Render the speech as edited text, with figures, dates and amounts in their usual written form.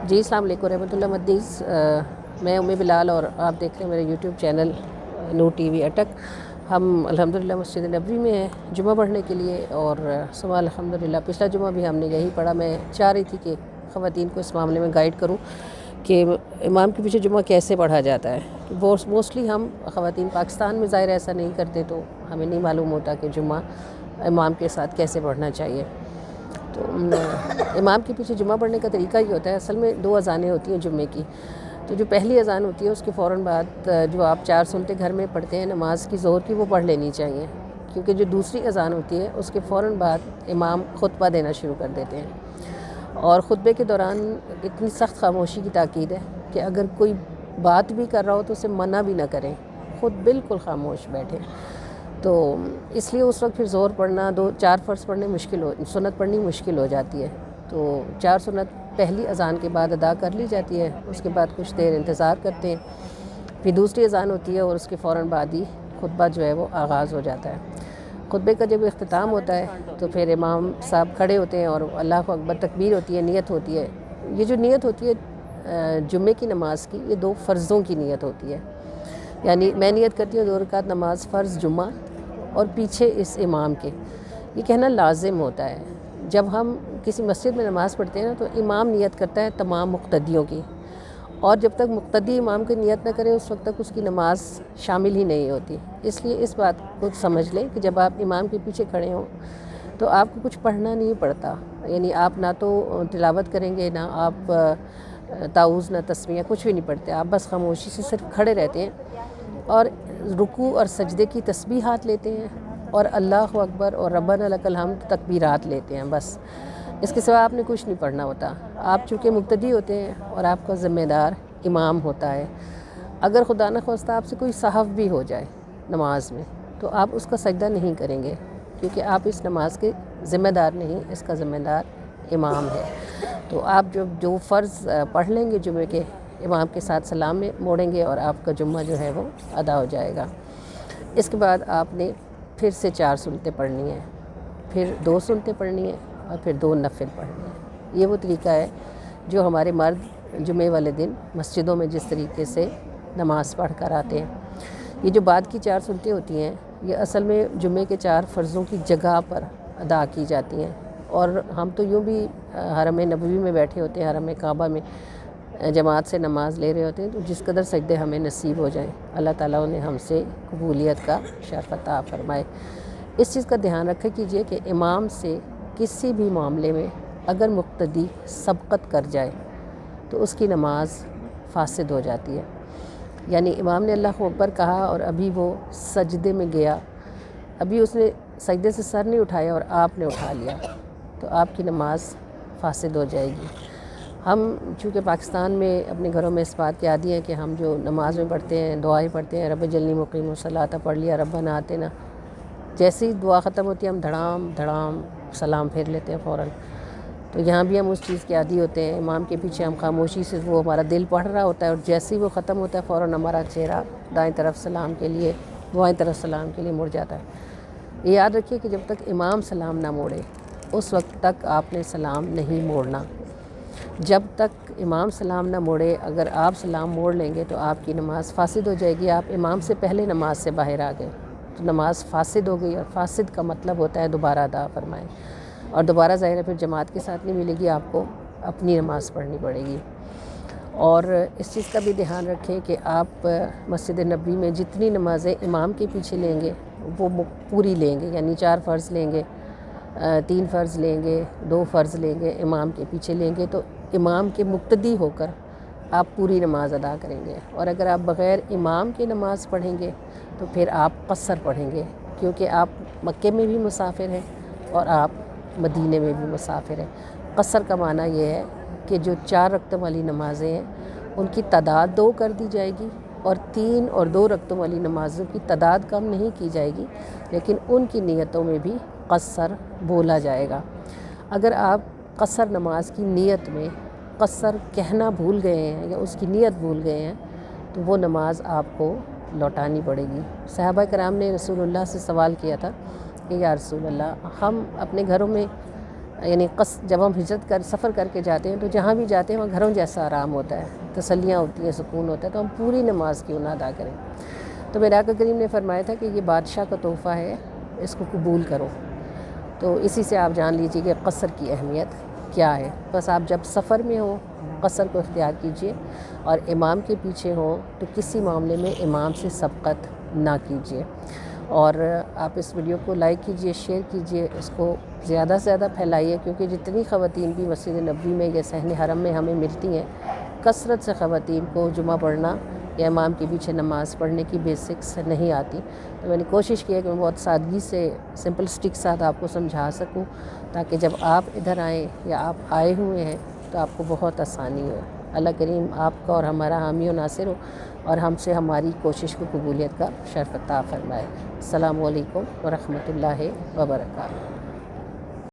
جی السلام علیکم رحمۃ اللہ مدیس، میں امی بلال اور آپ دیکھ رہے ہیں میرے یوٹیوب چینل نور ٹی وی اٹک۔ ہم الحمدللہ مسجد نبوی میں ہیں جمعہ پڑھنے کے لیے، اور صبح الحمدللہ پچھلا جمعہ بھی ہم نے یہی پڑھا۔ میں چاہ رہی تھی کہ خواتین کو اس معاملے میں گائیڈ کروں کہ امام کے پیچھے جمعہ کیسے پڑھا جاتا ہے۔ موسٹلی ہم خواتین پاکستان میں ظاہر ایسا نہیں کرتے، تو ہمیں نہیں معلوم ہوتا کہ جمعہ امام کے ساتھ کیسے پڑھنا چاہیے۔ تو امام کے پیچھے جمعہ پڑھنے کا طریقہ یہ ہوتا ہے، اصل میں 2 اذانیں ہوتی ہیں جمعے کی۔ تو جو پہلی اذان ہوتی ہے اس کے فوراً بعد جو آپ 4 سنتیں گھر میں پڑھتے ہیں نماز کی ظہر کی، وہ پڑھ لینی چاہیے، کیونکہ جو دوسری اذان ہوتی ہے اس کے فوراً بعد امام خطبہ دینا شروع کر دیتے ہیں، اور خطبے کے دوران اتنی سخت خاموشی کی تاکید ہے کہ اگر کوئی بات بھی کر رہا ہو تو اسے منع بھی نہ کریں، خود بالکل خاموش بیٹھیں۔ تو اس لیے اس وقت پھر ظہر پڑھنا، 4 فرض پڑھنے سنت پڑھنی مشکل ہو جاتی ہے۔ تو 4 سنت پہلی اذان کے بعد ادا کر لی جاتی ہے، اس کے بعد کچھ دیر انتظار کرتے ہیں، پھر دوسری اذان ہوتی ہے اور اس کے فوراً بعد ہی خطبہ جو ہے وہ آغاز ہو جاتا ہے۔ خطبے کا جب اختتام ہوتا ہے تو پھر امام صاحب کھڑے ہوتے ہیں اور اللہ اکبر تکبیر ہوتی ہے، نیت ہوتی ہے۔ یہ جو نیت ہوتی ہے جمعے کی نماز کی، یہ 2 فرضوں کی نیت ہوتی ہے، یعنی میں نیت کرتی ہوں 2 رکعت نماز فرض جمعہ اور پیچھے اس امام کے، یہ کہنا لازم ہوتا ہے۔ جب ہم کسی مسجد میں نماز پڑھتے ہیں نا، تو امام نیت کرتا ہے تمام مقتدیوں کی، اور جب تک مقتدی امام کی نیت نہ کرے اس وقت تک اس کی نماز شامل ہی نہیں ہوتی۔ اس لیے اس بات کو سمجھ لیں کہ جب آپ امام کے پیچھے کھڑے ہوں تو آپ کو کچھ پڑھنا نہیں پڑتا، یعنی آپ نہ تو تلاوت کریں گے، نہ آپ تعوذ نہ تسمیہ، کچھ بھی نہیں پڑھتے، آپ بس خاموشی سے صرف کھڑے رہتے ہیں اور رکوع اور سجدے کی تسبیحات لیتے ہیں، اور اللہ اکبر اور ربنا لک الحمد تکبیرات لیتے ہیں، بس اس کے سوا آپ نے کچھ نہیں پڑھنا ہوتا۔ آپ چونکہ مقتدی ہوتے ہیں اور آپ کا ذمہ دار امام ہوتا ہے، اگر خدا نخواستہ آپ سے کوئی سہو بھی ہو جائے نماز میں تو آپ اس کا سجدہ نہیں کریں گے، کیونکہ آپ اس نماز کے ذمہ دار نہیں، اس کا ذمہ دار امام ہے۔ تو آپ جو فرض پڑھ لیں گے جمعے کے، امام کے ساتھ سلام میں موڑیں گے اور آپ کا جمعہ جو ہے وہ ادا ہو جائے گا۔ اس کے بعد آپ نے پھر سے 4 سنتیں پڑھنی ہیں، پھر 2 سنتیں پڑھنی ہیں، اور پھر 2 نفل پڑھنے ہیں۔ یہ وہ طریقہ ہے جو ہمارے مرد جمعے والے دن مسجدوں میں جس طریقے سے نماز پڑھ کر آتے ہیں۔ یہ جو بعد کی 4 سنتیں ہوتی ہیں، یہ اصل میں جمعے کے 4 فرضوں کی جگہ پر ادا کی جاتی ہیں، اور ہم تو یوں بھی حرم نبوی میں بیٹھے ہوتے ہیں، حرم کعبہ میں جماعت سے نماز لے رہے ہوتے ہیں، تو جس قدر سجدے ہمیں نصیب ہو جائیں، اللہ تعالیٰ انہیں ہم سے قبولیت کا شرف عطا فرمائے۔ اس چیز کا دھیان رکھا کیجئے کہ امام سے کسی بھی معاملے میں اگر مقتدی سبقت کر جائے تو اس کی نماز فاسد ہو جاتی ہے، یعنی امام نے اللہ اکبر کہا اور ابھی وہ سجدے میں گیا، ابھی اس نے سجدے سے سر نہیں اٹھایا اور آپ نے اٹھا لیا، تو آپ کی نماز فاسد ہو جائے گی۔ ہم چونکہ پاکستان میں اپنے گھروں میں اس بات کے عادی ہیں کہ ہم جو نماز میں پڑھتے ہیں، دعائیں پڑھتے ہیں، رب جلنی مقیم الصلاۃ پڑھ لیا، ربنا آتنا، جیسے ہی دعا ختم ہوتی ہے ہم دھڑام دھڑام سلام پھیر لیتے ہیں فوراً۔ تو یہاں بھی ہم اس چیز کے عادی ہوتے ہیں، امام کے پیچھے ہم خاموشی سے، وہ ہمارا دل پڑھ رہا ہوتا ہے، اور جیسے ہی وہ ختم ہوتا ہے فوراً ہمارا چہرہ دائیں طرف سلام کے لیے، بائیں طرف سلام کے لیے مڑ جاتا ہے۔ یہ یاد رکھیے کہ جب تک امام سلام نہ موڑے اس وقت تک آپ نے سلام نہیں موڑنا۔ جب تک امام سلام نہ موڑے اگر آپ سلام موڑ لیں گے تو آپ کی نماز فاسد ہو جائے گی، آپ امام سے پہلے نماز سے باہر آ گئے تو نماز فاسد ہو گئی، اور فاسد کا مطلب ہوتا ہے دوبارہ ادا فرمائیں، اور دوبارہ ظاہر ہے پھر جماعت کے ساتھ نہیں ملے گی، آپ کو اپنی نماز پڑھنی پڑے گی۔ اور اس چیز کا بھی دھیان رکھیں کہ آپ مسجد نبوی میں جتنی نمازیں امام کے پیچھے لیں گے وہ پوری لیں گے، یعنی 4 فرض لیں گے، 3 فرض لیں گے، 2 فرض لیں گے، امام کے پیچھے لیں گے، تو امام کے مقتدی ہو کر آپ پوری نماز ادا کریں گے۔ اور اگر آپ بغیر امام کے نماز پڑھیں گے تو پھر آپ قصر پڑھیں گے، کیونکہ آپ مکے میں بھی مسافر ہیں اور آپ مدینے میں بھی مسافر ہیں۔ قصر کا معنی یہ ہے کہ جو 4 رکعتوں والی نمازیں ہیں ان کی تعداد 2 کر دی جائے گی، اور 3 اور 2 رکعتوں والی نمازوں کی تعداد کم نہیں کی جائے گی، لیکن ان کی نیتوں میں بھی قصر بولا جائے گا۔ اگر آپ قصر نماز کی نیت میں قصر کہنا بھول گئے ہیں یا اس کی نیت بھول گئے ہیں تو وہ نماز آپ کو لوٹانی پڑے گی۔ صحابہ کرام نے رسول اللہ سے سوال کیا تھا کہ یا رسول اللہ، ہم اپنے گھروں میں یعنی جب ہم ہجرت سفر کر کے جاتے ہیں تو جہاں بھی جاتے ہیں وہاں گھروں جیسا آرام ہوتا ہے، تسلیاں ہوتی ہیں، سکون ہوتا ہے، تو ہم پوری نماز کیوں نہ ادا کریں۔ تو میرے آقا کریم نے فرمایا تھا کہ یہ بادشاہ کا تحفہ ہے، اس کو قبول کرو۔ تو اسی سے آپ جان لیجیے کہ قصر کی اہمیت کیا ہے۔ بس آپ جب سفر میں ہوں قصر کو اختیار کیجیے، اور امام کے پیچھے ہوں تو کسی معاملے میں امام سے سبقت نہ کیجیے۔ اور آپ اس ویڈیو کو لائک کیجیے، شیئر کیجیے، اس کو زیادہ سے زیادہ پھیلائیے، کیونکہ جتنی خواتین بھی مسجد نبوی میں یا صحن حرم میں ہمیں ملتی ہیں، کثرت سے خواتین کو جمعہ پڑھنا یا امام کے پیچھے نماز پڑھنے کی بیسکس نہیں آتی۔ تو میں نے کوشش کی ہے کہ میں بہت سادگی سے سمپل سٹک ساتھ آپ کو سمجھا سکوں، تاکہ جب آپ ادھر آئیں یا آپ آئے ہوئے ہیں تو آپ کو بہت آسانی ہو۔ اللہ کریم آپ کا اور ہمارا حامی و ناصر ہو، اور ہم سے ہماری کوشش کو قبولیت کا شرف عطا فرمائے۔ السلام علیکم ورحمۃ اللہ وبرکاتہ۔